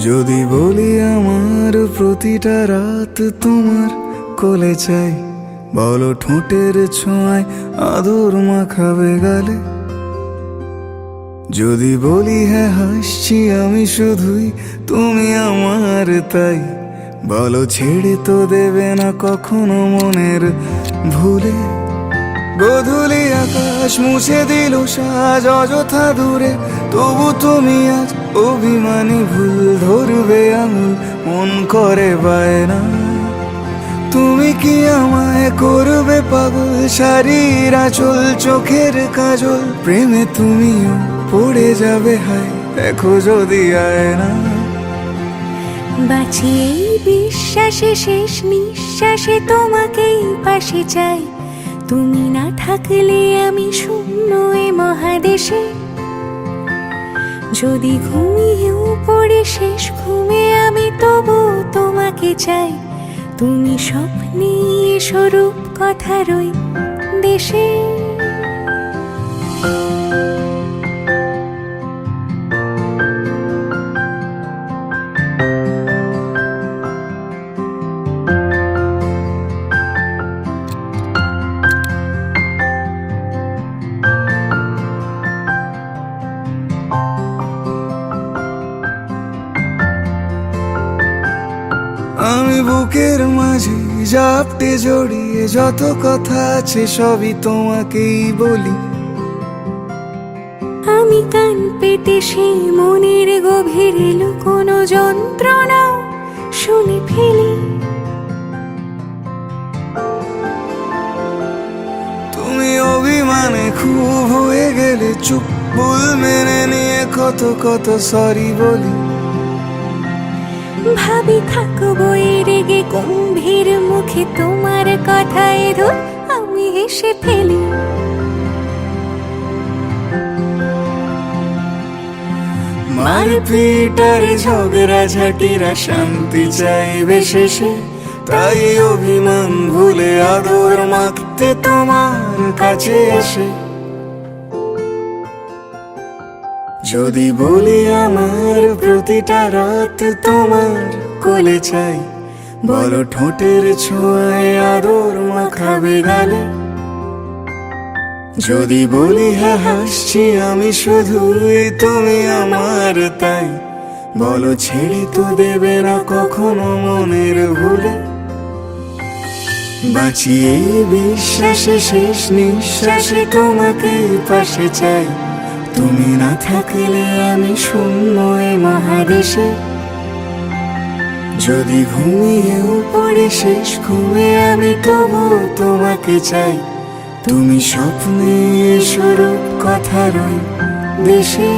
যদি বলি আমার প্রতিটা রাত তোমার কোলে চাই, বলো ঠোঁটের ছোঁয়ায় আদর মাখাবে গালে। যদি বলি হ্যাঁ হাসছি আমি শুধুই, তুমি আমার তাই, বলো ছেড়ে তো দেবে না কখনো মনের ভুলে। গোধূলি আকাশ মুছে দিল সাজ অযথা দূরে, তবু তুমি আজ অভিমানী ভুল ধরবে আঙুল, মন করে বায়না। তুমি কি আমায় করবে পাগল, শাড়ির আঁচল চোখের কাজল, প্রেমে তুমিও পড়ে যাবে হায় দেখো যদি আয়না। বাঁচি এই বিশ্বাসে শেষ নিঃশ্বাসে তোমাকেই পাশে চাই, তুমি না থাকলে আমি শূন্য এ মহাদেশে। যদি ঘুমিয়েও পড়ে শেষ ঘুমে আমি তবু তোমাকে চাই, তুমি স্বপ্নে স্বরূপ কথার ওই দেশে। আমি বুকের মাঝে জাপটে জড়িয়ে যত কথা আছে সবই তোমাকেই বলি। আমি কান পেতে সেই মনের গভীরে লুকোনো যন্ত্রণা শুনে ফেলি। তুমি অভিমানে খুব হয়ে গেলে চুপ, ভুল মেনে নিয়ে কত কত সরি বলি। ভাবি থাকবো এ রেগে গম্ভীর মুখে তোমার কথায় ধর আমি হেসে ফেলি। মারপিট আর ঝগড়া ঝাঁটিরা শান্তি চাইবে শেষে, তাই অভিমান ভুলে আদর মাখতে তোমার কাছে এসে। যদি বলি আমার প্রতিটা রাত তোমার কোলে চাই, বলো ঠোঁটের ছোঁয়ায় আদর মাখাবে গালে। যদি বলি হ্যাঁ হাসছি আমি শুধুই, তুমি আমার তাই, বলো ছেড়ে তো দেবে না কখনো মনের ভুলে। বাঁচি এই বিশ্বাসে শেষ নিঃশ্বাসে তোমাকে পাশে চাই, তুমি না থাকলে আমি শূন্য এ মহাদেশে। যদি ঘুমিয়েও পড়ে শেষ ঘুমে আমি তবু তোমাকে চাই, তুমি স্বপ্নে স্বরূপ কথার ওই দেশে।